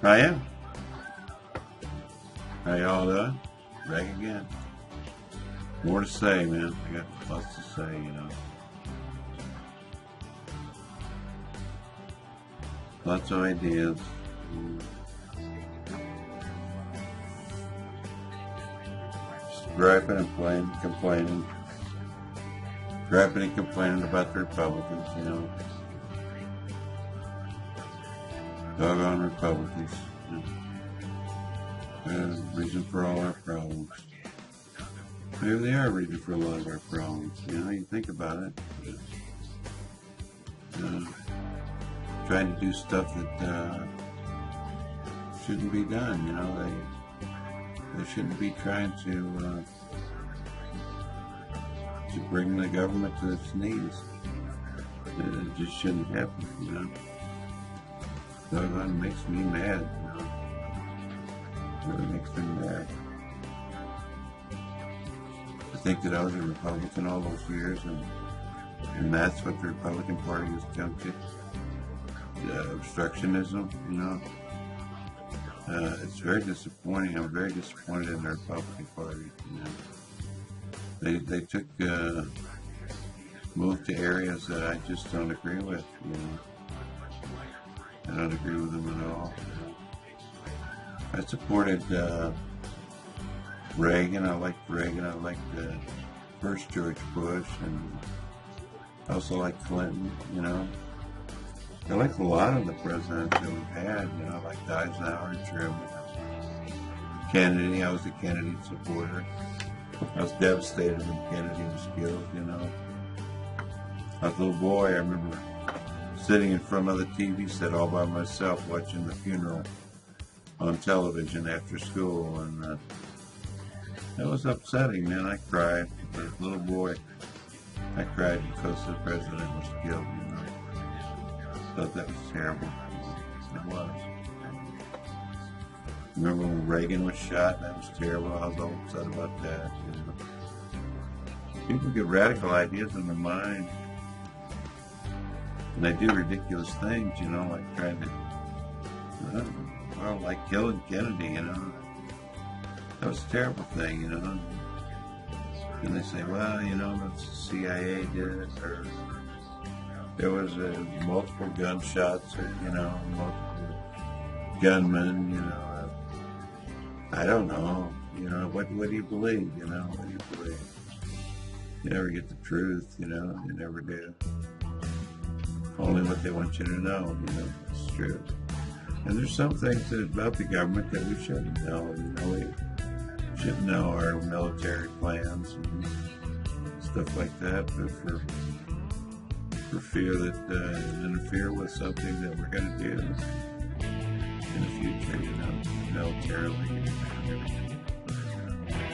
I am. How y'all doing? Back again. More to say, man. I got lots to say. Lots of ideas. Just griping and complaining. Griping and complaining about the Republicans. Doggone Republicans. They're the reason for all our problems. Maybe they are a reason for a lot of our problems. You think about it. Trying to do stuff that shouldn't be done. They shouldn't be trying to bring the government to its knees. It just shouldn't happen. Doggone makes me mad. Really makes me mad. To think that I was a Republican all those years, and that's what the Republican Party has come to. Obstructionism. It's very disappointing. I'm very disappointed in the Republican Party. They took moved to areas that I just don't agree with. I don't agree with them at all. I supported Reagan. I liked Reagan. I liked first George Bush, and I also liked Clinton. I liked a lot of the presidents that we've had. I liked Eisenhower and Truman. Kennedy. I was a Kennedy supporter. I was devastated when Kennedy was killed. I was a little boy. I remember sitting in front of the TV set all by myself watching the funeral on television after school, and it was upsetting, man. I cried. As a little boy, I cried because the president was killed. I thought that was terrible. It was. Remember when Reagan was shot? That was terrible. I was all upset about that. People get radical ideas in their mind, and they do ridiculous things. Like trying to, like killing Kennedy. That was a terrible thing. And they say, well, the CIA did it, or there was multiple gunshots, or multiple gunmen. I don't know. What do you believe? What do you believe? You never get the truth. You never do. Only what they want you to know. It's true. And there's some things about the government that we shouldn't know. We shouldn't know our military plans and stuff like that, but for fear that it interfere with something that we're going to do in the future, militarily.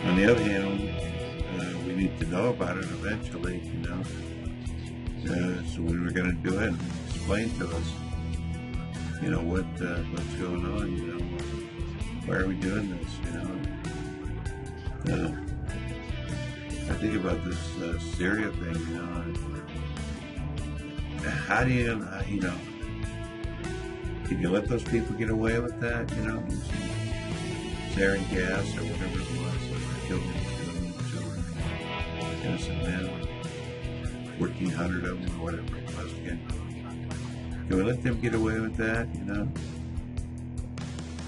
On the other hand, we need to know about it eventually, so when we're going to do it, explain to us, what's going on, why are we doing this, I think about this Syria thing, how do you, can you let those people get away with that, sarin gas or whatever it was, killing children, innocent men, 1,400 of them or whatever it was again. Can we let them get away with that,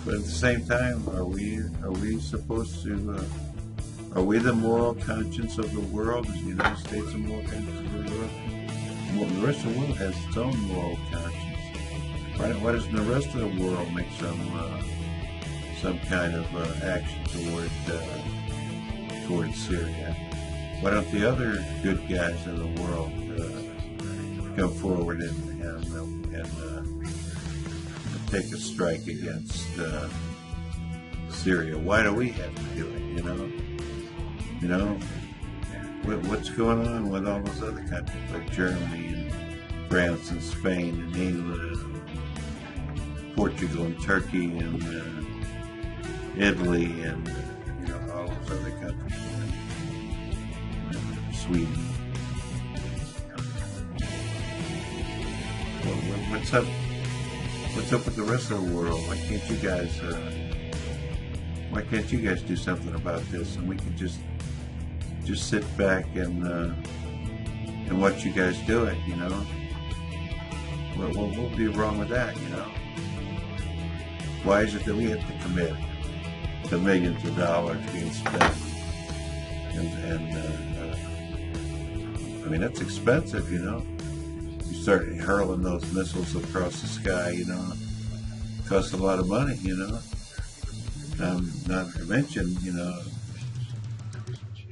But at the same time, are we supposed to, are we the moral conscience of the world? Is the United States the moral conscience of the world? Well, the rest of the world has its own moral conscience. Why doesn't the rest of the world make some kind of action toward Syria? Why don't the other good guys in the world come forward and take a strike against Syria? Why do we have to do it? What's going on with all those other countries like Germany and France and Spain and England and Portugal and Turkey and Italy and all those other countries, Sweden. Well, what's up? What's up with the rest of the world? Why can't you guys do something about this, and we can just sit back and watch you guys do it, you know? What would be wrong with that, you know? Why is it that we have to commit to millions of dollars being spent? I mean, that's expensive, you know? You start hurling those missiles across the sky, you know? It costs a lot of money, you know? Not to mention, you know,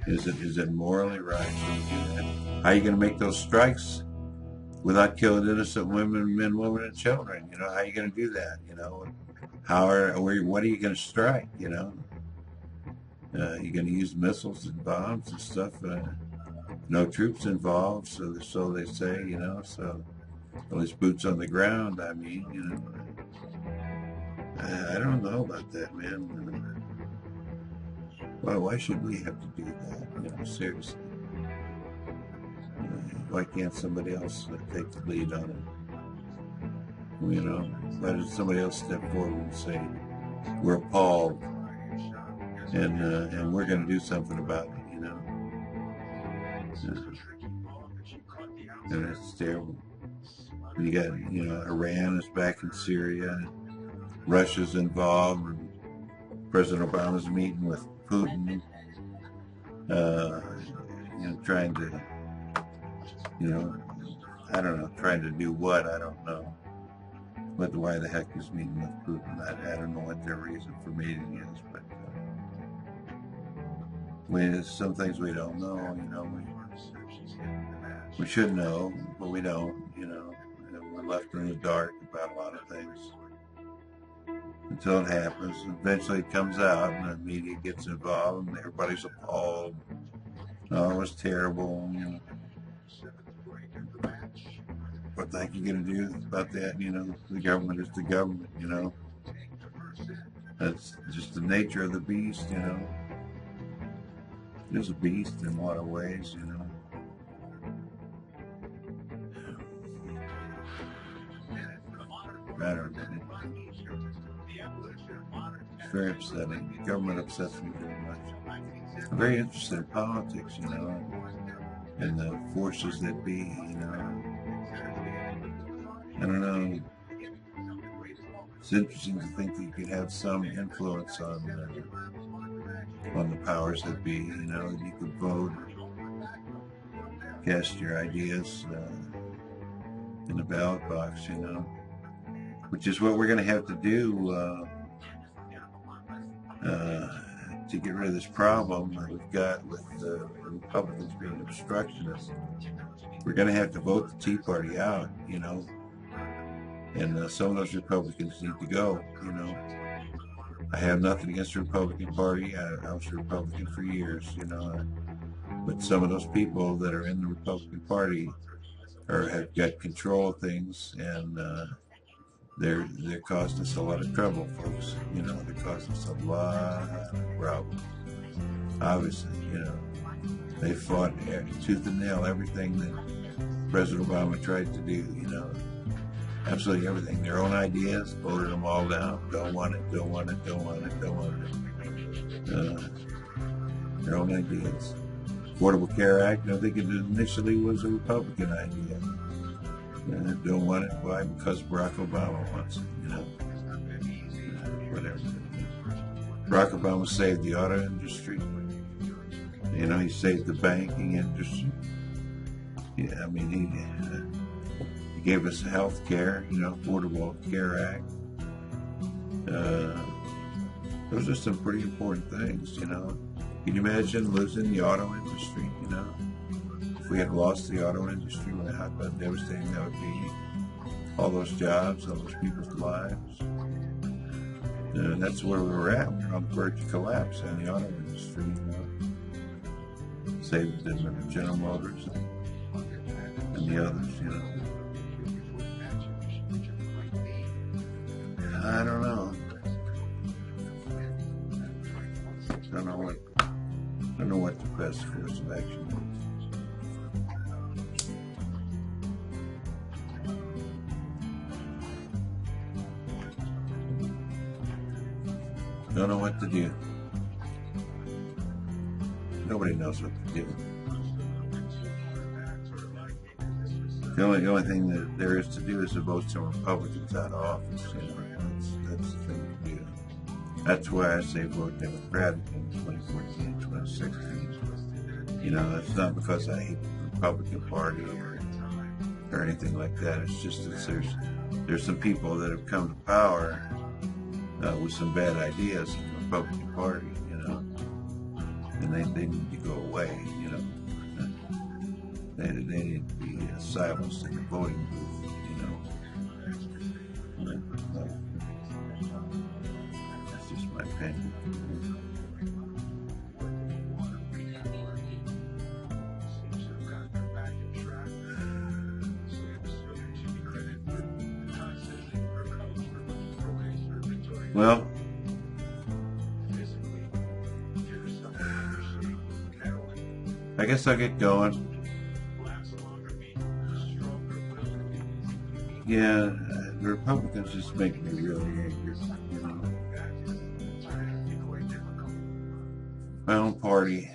is it morally right to do that? How are you going to make those strikes without killing innocent women, men, women, and children? You know, how are you going to do that? You know, what are you going to strike? You know, you're going to use missiles and bombs and stuff. No troops involved, so they say. You know, so at least boots on the ground. I mean, you know, I don't know about that, man. Why should we have to do that? You know, seriously. Why can't somebody else take the lead on it? You know, why does somebody else step forward and say, we're appalled and we're going to do something about it, you know? And it's terrible. You got, you know, Iran is back in Syria, Russia's involved, and President Obama's meeting with Putin, you know, trying to, you know, I don't know, trying to do what, I don't know. But why the heck is meeting with Putin? I don't know what their reason for meeting is, but there's some things we don't know, you know. We should know, but we don't, you know. We're left in the dark about a lot of things until it happens. Eventually it comes out and the media gets involved and everybody's appalled. Oh, it was terrible, you know. What the heck are you going to do about that? You know, the government is the government, you know. That's just the nature of the beast, you know. It is a beast in a lot of ways, you know. I don't know. It's very upsetting. The government upsets me very much. I'm very interested in politics, you know, and the forces that be, you know. I don't know. It's interesting to think that you could have some influence on the powers that be, you know, that you could vote, cast your ideas in the ballot box, you know, which is what we're going to have to do to get rid of this problem that we've got with the Republicans being obstructionists. We're going to have to vote the Tea Party out, you know, and some of those Republicans need to go, you know. I have nothing against the Republican Party. I was a Republican for years, you know, but some of those people that are in the Republican Party have got control of things, and they're causing us a lot of trouble, folks. You know, they're causing us a lot of problems. Obviously, you know, they fought tooth and nail everything that President Obama tried to do, you know. Absolutely everything. Their own ideas, voted them all down. Don't want it, don't want it, don't want it, don't want it. Their own ideas. Affordable Care Act, I think it initially was a Republican idea. Don't want it. Why? Because Barack Obama wants it, you know. Whatever. Barack Obama saved the auto industry. You know, he saved the banking industry. Yeah, I mean, he gave us health care, you know, Affordable Care Act. Those are some pretty important things, you know. Can you imagine losing the auto industry, you know? If we had lost the auto industry, how devastating that would be. All those jobs, all those people's lives. That's where we were at. We were on the verge of collapse in the auto industry, you know. Saved General Motors and the others, you know. I don't know. I don't know what the best course of action is. Don't know what to do. Nobody knows what to do. The only thing that there is to do is to vote some Republicans out of office. You know, that's the thing to do. That's why I say vote Democratic in 2014, 2016. You know, that's not because I hate the Republican Party or anything like that. It's just that there's some people that have come to power with some bad ideas in the Republican Party, you know, and they need to go away, you know. They need to be silenced in the voting booth, you know. That's just my opinion. Well, I guess I'll get going. Yeah, the Republicans just make me really angry, you know. My own party,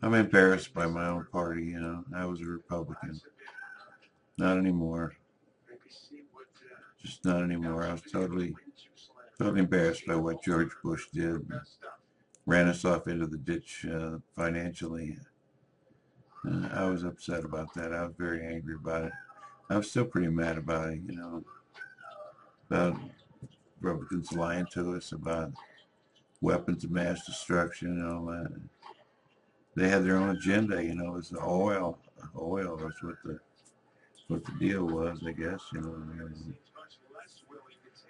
I'm embarrassed by my own party, you know. I was a Republican. Not anymore. Just not anymore. I was totally embarrassed by what George Bush did. Ran us off into the ditch financially. I was upset about that. I was very angry about it. I'm still pretty mad about it, you know, about Republicans lying to us about weapons of mass destruction and all that. They had their own agenda, you know. It was the oil. Oil was what the deal was, I guess, you know.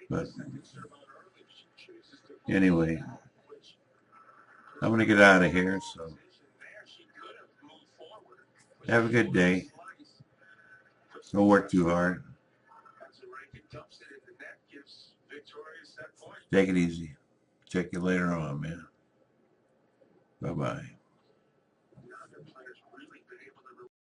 But anyway, I'm going to get out of here, so have a good day. Don't work too hard. Take it easy. Check you later on, man. Bye-bye.